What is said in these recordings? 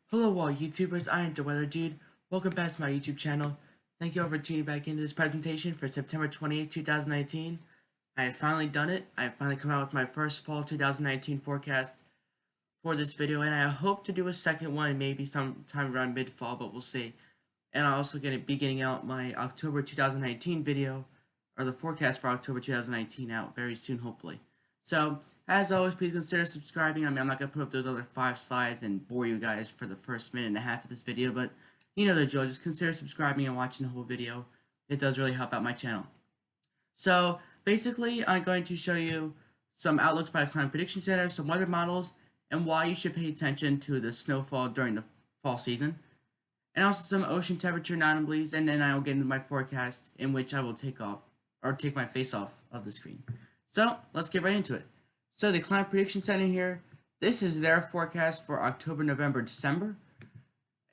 Hello all YouTubers, I am the Weather Dude. Welcome back to my YouTube channel. Thank you all for tuning back into this presentation for September 28th, 2019. I have finally done it. I have finally come out with my first fall 2019 forecast for this video, and I hope to do a second one maybe sometime around mid-fall, but we'll see. And I'm also going to be getting out my October 2019 video, or the forecast for October 2019 out very soon, hopefully. So, as always, please consider subscribing. I'm not going to put up those other 5 slides and bore you guys for the first minute and a half of this video, but you know the drill. Just consider subscribing and watching the whole video. It does really help out my channel. So, basically, I'm going to show you some outlooks by the Climate Prediction Center, some weather models, and why you should pay attention to the snowfall during the fall season, and also some ocean temperature anomalies, and then I will get into my forecast, in which I will take my face off of the screen. So, let's get right into it. So, the Climate Prediction Center here, this is their forecast for October, November, December.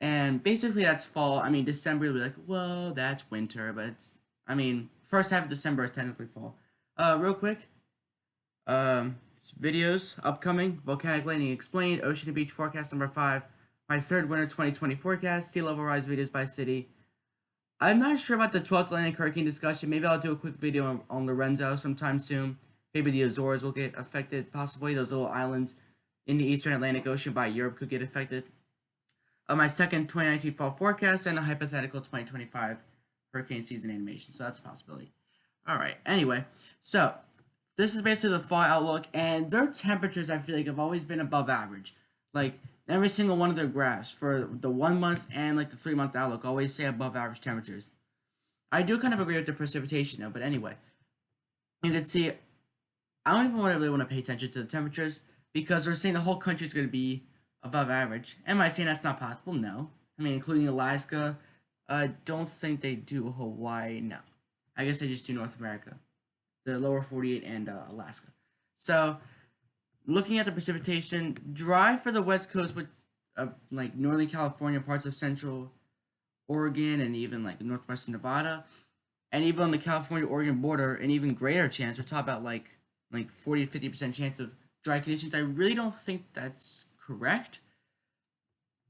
And basically that's fall. I mean, December, you'll be like, well, that's winter, but it's, first half of December is technically fall. Real quick, videos, upcoming, Volcanic Landing Explained, Ocean and Beach Forecast number 5, my third winter 2020 forecast, sea level rise videos by city. I'm not sure about the 12th Atlantic hurricane discussion. Maybe I'll do a quick video on Lorenzo sometime soon. Maybe the Azores will get affected, possibly. Those little islands in the eastern Atlantic Ocean by Europe could get affected. My second 2019 fall forecast and a hypothetical 2025 hurricane season animation. So that's a possibility. Alright, anyway. So, this is basically the fall outlook, and their temperatures, I feel like, have always been above average. Like, every single one of their graphs for the 1 month and like the 3 month outlook always say above average temperatures. I do kind of agree with the precipitation though, but anyway, you can see I don't even really want to pay attention to the temperatures because they're saying the whole country is going to be above average. Am I saying that's not possible? No. I mean, including Alaska. I don't think they do Hawaii. No. I guess they just do North America, the lower 48 and Alaska. So, looking at the precipitation, dry for the west coast with like Northern California, parts of Central Oregon, and even like northwestern Nevada, and even on the California-Oregon border, an even greater chance. We're talking about like 40 to 50% chance of dry conditions. I really don't think that's correct,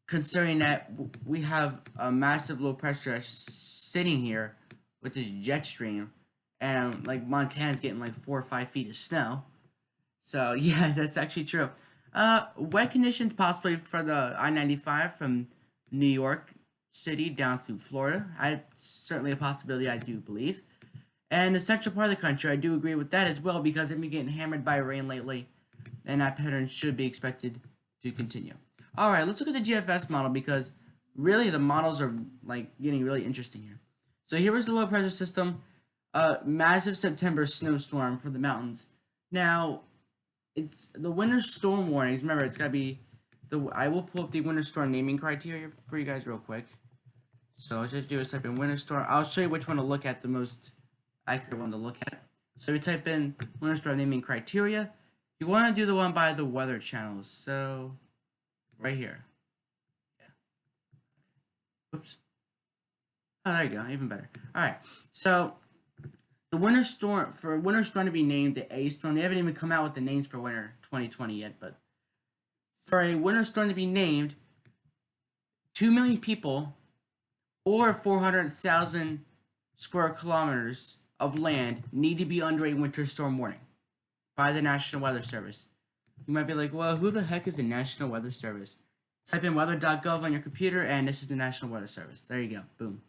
considering that we have a massive low pressure sitting here with this jet stream, and like Montana's getting like 4 or 5 feet of snow. So, yeah, that's actually true. Wet conditions possibly for the I-95 from New York City down through Florida. Certainly a possibility, I do believe. And the central part of the country, I do agree with that as well because they've been getting hammered by rain lately, and that pattern should be expected to continue. Alright, let's look at the GFS model because really the models are like getting really interesting here. So here was the low pressure system, massive September snowstorm for the mountains. Now, it's the winter storm warnings. Remember, it's gotta be I will pull up the winter storm naming criteria for you guys real quick. So what you do is type in winter storm. I'll show you which one to look at, the most accurate one to look at. So we type in winter storm naming criteria. You want to do the one by the weather channels. So right here. Yeah. Oops. Oh, there you go. Even better. All right. So the winter storm, for winter storm to be named the A storm, they haven't even come out with the names for winter 2020 yet, but for a winter storm to be named, 2 million people or 400,000 square kilometers of land need to be under a winter storm warning by the National Weather Service. You might be like, well, who the heck is the National Weather Service? Type in weather.gov on your computer, and this is the National Weather Service. There you go. Boom.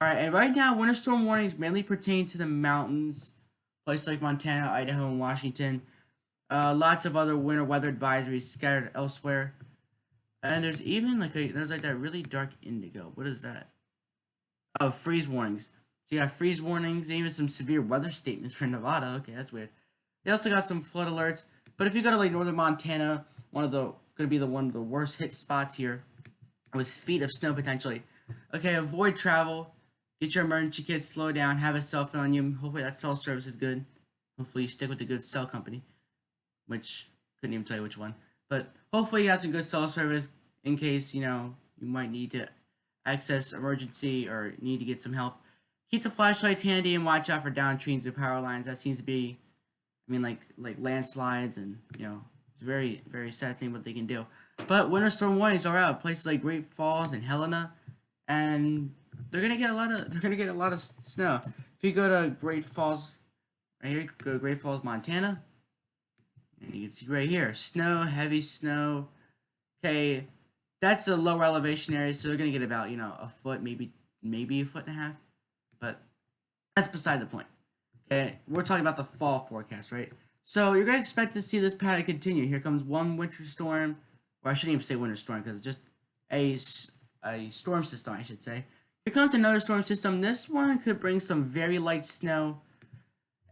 Alright, and right now, winter storm warnings mainly pertain to the mountains, places like Montana, Idaho, and Washington. Lots of other winter weather advisories scattered elsewhere. And there's even there's that really dark indigo. What is that? Oh, freeze warnings. So you got freeze warnings, and even some severe weather statements for Nevada. Okay, that's weird. They also got some flood alerts. But if you go to like northern Montana, one of the worst hit spots here, with feet of snow potentially. Okay, avoid travel. Get your emergency kit, slow down, have a cell phone on you. Hopefully that cell service is good. Hopefully you stick with the good cell company, which couldn't even tell you which one. But hopefully you have some good cell service in case, you might need to access emergency or need to get some help. Keep the flashlights handy and watch out for downed trees and power lines. That seems to be, like landslides and, it's a very, very sad thing what they can do. But winter storm warnings are out places like Great Falls and Helena, and they're gonna get a lot of snow. If you go to Great Falls, right here, go to Great Falls, Montana, and you can see right here, snow, heavy snow. Okay, that's a lower elevation area, so they're gonna get about a foot, maybe a foot and a half, but that's beside the point. Okay, we're talking about the fall forecast, right? So you're gonna expect to see this pattern continue. Here comes one winter storm, or I shouldn't even say winter storm because it's just a storm system, I should say. Here comes another storm system. This one could bring some very light snow,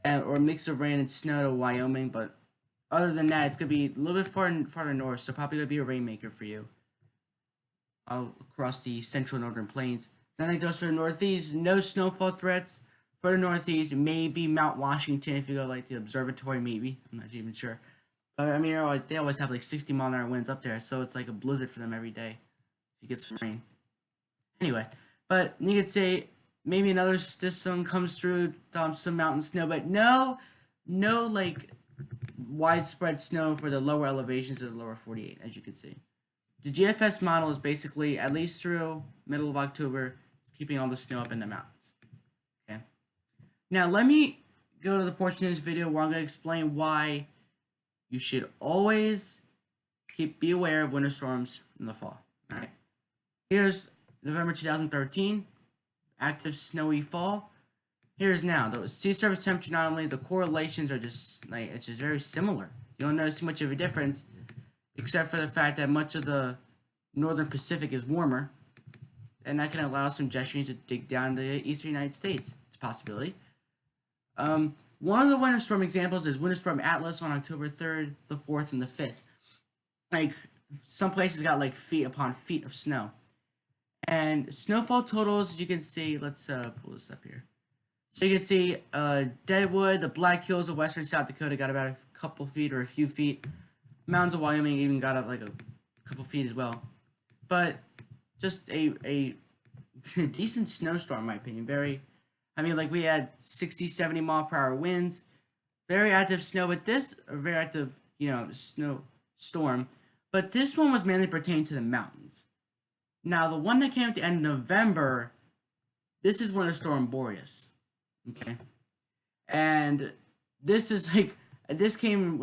or a mix of rain and snow to Wyoming, but other than that, it's gonna be a little bit farther north, so probably gonna be a rainmaker for you. All across the central northern plains. Then it goes to the northeast. No snowfall threats. For the northeast, maybe Mount Washington if you go like the observatory, maybe. I'm not even sure. But I mean, they always have like 60-mile-an-hour winds up there, so it's like a blizzard for them every day if you get some rain. Anyway, but you could say maybe another system comes through, some mountain snow, but no like widespread snow for the lower elevations of the lower 48, as you can see. The GFS model is basically, at least through middle of October, keeping all the snow up in the mountains. Okay. Now, let me go to the portion of this video where I'm going to explain why you should always be aware of winter storms in the fall. All right. Here's November 2013, active snowy fall. Here's now the sea surface temperature. Not only the correlations are just like it's just very similar. You don't notice too much of a difference, except for the fact that much of the northern Pacific is warmer, and that can allow some jet streams to dig down the eastern United States. It's a possibility. One of the winter storm examples is Winter Storm Atlas on October 3rd, the 4th, and the 5th. Like, some places got like feet upon feet of snow. And snowfall totals, you can see, let's pull this up here. So you can see Deadwood, the Black Hills of western South Dakota got about a couple feet or a few feet. Mountains of Wyoming even got up like a couple feet as well. But just a decent snowstorm, in my opinion. Like we had 60, 70 mile per hour winds, very active snow, but this, a very active, snow storm. But this one was mainly pertaining to the mountains. Now, the one that came at the end of November, this is Winter Storm Boreas. Okay. And this is this came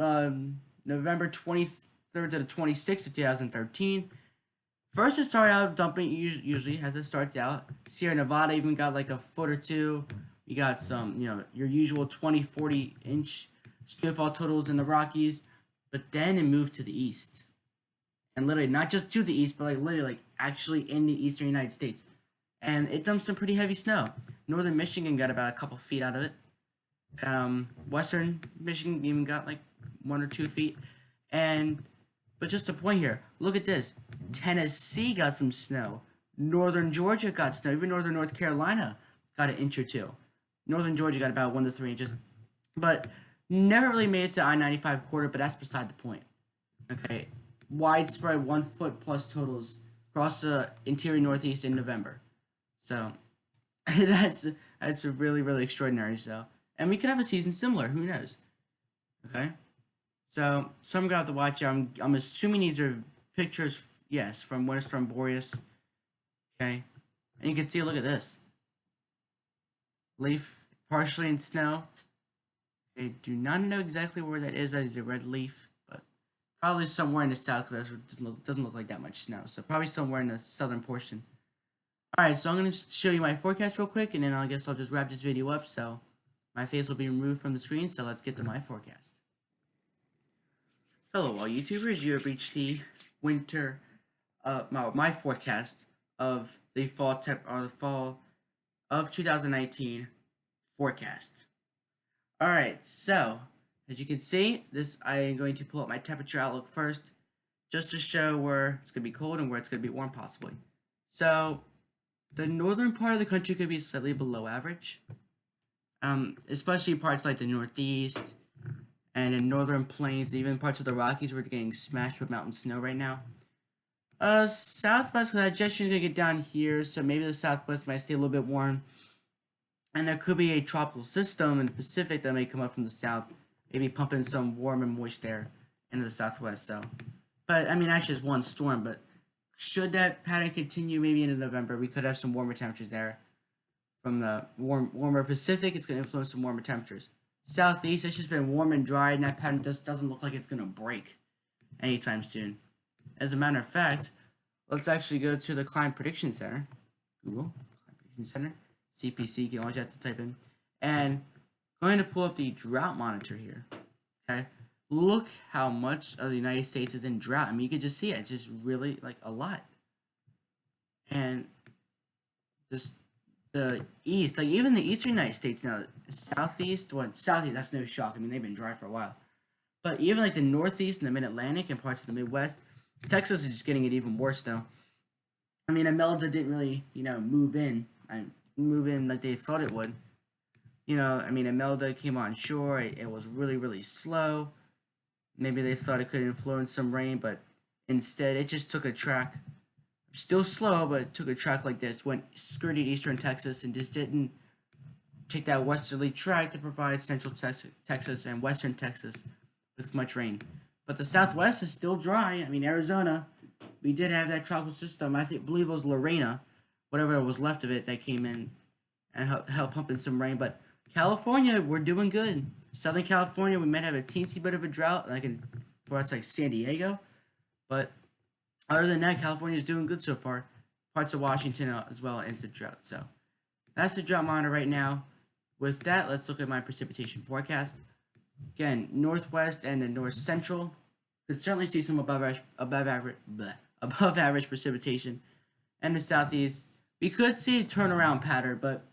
November 23rd to the 26th of 2013. First, it started out dumping, usually, as it starts out. Sierra Nevada even got like a foot or two. You got some, your usual 20, 40-inch snowfall totals in the Rockies. But then it moved to the east. And literally, not just to the east, but literally, actually in the eastern United States. And it dumped some pretty heavy snow. Northern Michigan got about a couple feet out of it. Western Michigan even got like 1 or 2 feet. But just a point here, look at this. Tennessee got some snow. Northern Georgia got snow. Even northern North Carolina got an inch or two. Northern Georgia got about 1 to 3 inches. But never really made it to I-95 corridor, but that's beside the point. Okay. Widespread 1 foot plus totals across the interior Northeast in November. So that's really, really extraordinary. So, and we could have a season similar. Who knows? Okay. So some got to watch. I'm assuming these are pictures. Yes, from Winter Storm Boreas. Okay, and you can see. Look at this. Leaf partially in snow. I do not know exactly where that is. That is a red leaf, but probably somewhere in the south. Because it doesn't look like that much snow. So probably somewhere in the southern portion. Alright, so I'm going to show you my forecast real quick, and then I guess I'll just wrap this video up, so my face will be removed from the screen, so let's get to my forecast. Hello all YouTubers, you have reached the winter, my forecast of the fall of 2019 forecast. Alright, so, as you can see, I am going to pull up my temperature outlook first, just to show where it's going to be cold and where it's going to be warm possibly. So, the northern part of the country could be slightly below average, especially parts like the Northeast and in northern plains, even parts of the Rockies where they're getting smashed with mountain snow right now. Southwest congestion is going to get down here, so maybe the Southwest might stay a little bit warm. And there could be a tropical system in the Pacific that may come up from the south, maybe pumping some warm and moist air into the Southwest. So But I mean, actually, it's one storm. But should that pattern continue, maybe into November, we could have some warmer temperatures there. From the warmer Pacific, it's going to influence some warmer temperatures. Southeast, it's just been warm and dry, and that pattern just doesn't look like it's going to break anytime soon. As a matter of fact, let's actually go to the Climate Prediction Center. Google Climate Prediction Center, CPC. You can always have to type in, and I'm going to pull up the drought monitor here. Okay, look how much of the United States is in drought. I mean, you can just see it. It's just really like a lot, and just the east, like even the eastern United States now, southeast, that's no shock. I mean, they've been dry for a while. But even like the northeast and the mid-Atlantic and parts of the Midwest, Texas is just getting it even worse though. I mean, Imelda didn't really, move in like they thought it would. I mean, Imelda came on shore. It was really, really slow. Maybe they thought it could influence some rain, but instead it just took a track. Still slow, but took a track like this, skirted eastern Texas, and just didn't take that westerly track to provide central Texas and western Texas with much rain. But the Southwest is still dry. I mean, Arizona, we did have that tropical system. Believe it was Lorena, whatever was left of it, that came in and helped pump in some rain. But California, we're doing good. Southern California, we might have a teensy bit of a drought, like in parts like San Diego, but other than that, California is doing good so far. Parts of Washington as well into drought. So that's the drought monitor right now. With that, let's look at my precipitation forecast. Again, northwest and the north central could certainly see some above average precipitation. And the southeast, we could see a turnaround pattern, but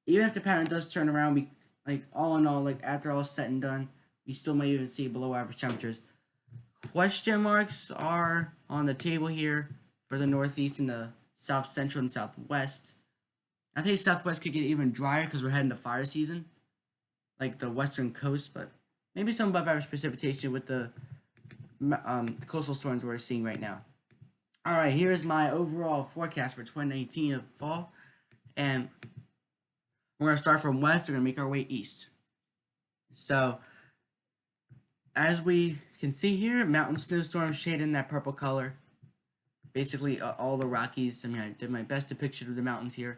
even if the pattern does turn around, we all in all, after all said and done, we still might even see below average temperatures. Question marks are on the table here for the northeast and the south central and southwest. I think southwest could get even drier because we're heading to fire season, like the western coast, but maybe some above average precipitation with the coastal storms we're seeing right now. All right, here's my overall forecast for 2019 of fall, and we're going to start from west. We're going to make our way east. So, as we can see here, mountain snowstorms shaded in that purple color. Basically, all the Rockies. I mean, I did my best depiction of the mountains here.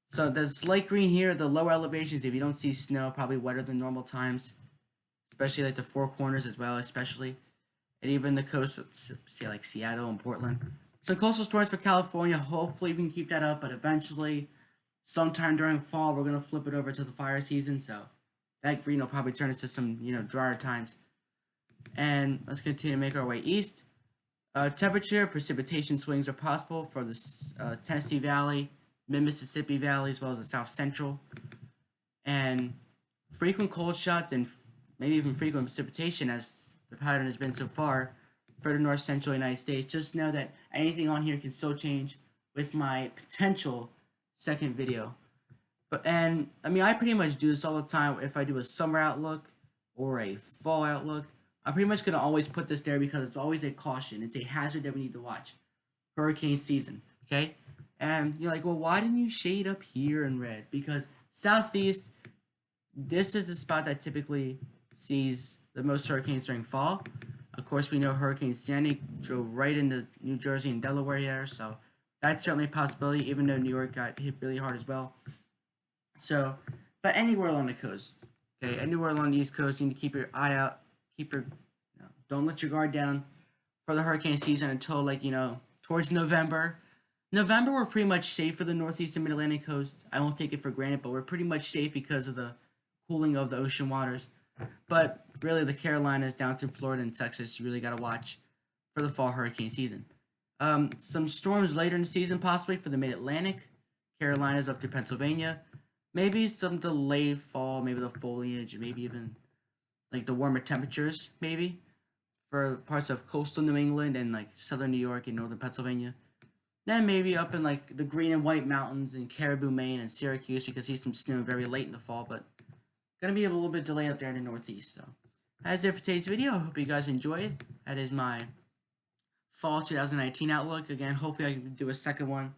So, the light green here, the lower elevations, if you don't see snow, probably wetter than normal times. Especially like the Four Corners as well, especially. And even the coast, say like Seattle and Portland. So, coastal storms for California, hopefully we can keep that up, but eventually, sometime during fall, we're going to flip it over to the fire season. So, that green will probably turn into some, drier times. And let's continue to make our way east. Temperature, precipitation swings are possible for the Tennessee Valley, mid-Mississippi Valley, as well as the South Central. And frequent cold shots and maybe even frequent precipitation, as the pattern has been so far, for the North Central United States. Just know that anything on here can still change with my potential second video. I pretty much do this all the time. If I do a summer outlook or a fall outlook, I'm pretty much going to always put this there because it's always a caution. It's a hazard that we need to watch. Hurricane season, okay? And you're like, well, why didn't you shade up here in red? Because southeast, this is the spot that typically sees the most hurricanes during fall. Of course, we know Hurricane Sandy drove right into New Jersey and Delaware here, so that's certainly a possibility, even though New York got hit really hard as well. So, but anywhere along the coast, okay, anywhere along the East Coast, you need to keep your eye out. Don't let your guard down for the hurricane season until towards November. November, we're pretty much safe for the Northeast and Mid-Atlantic coast. I won't take it for granted, but we're pretty much safe because of the cooling of the ocean waters. But really, the Carolinas down through Florida and Texas, you really got to watch for the fall hurricane season. Some storms later in the season, possibly for the Mid-Atlantic, Carolinas up through Pennsylvania. Maybe some delayed fall, maybe the foliage, maybe even the warmer temperatures, maybe, for parts of coastal New England and southern New York and northern Pennsylvania. Then maybe up in the Green and White Mountains in Caribou, Maine and Syracuse, we could see some snow very late in the fall, but gonna be a little bit delayed up there in the Northeast. So that's it for today's video. I hope you guys enjoyed. That is my fall 2019 outlook. Again, hopefully I can do a second one.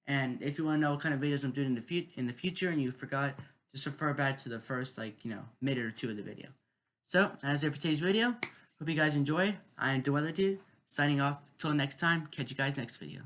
And if you want to know what kind of videos I'm doing in the future and you forgot, just refer back to the first minute or two of the video. So, that's it for today's video. Hope you guys enjoyed. I am the Weather Dude, Signing off. Till next time. Catch you guys next video.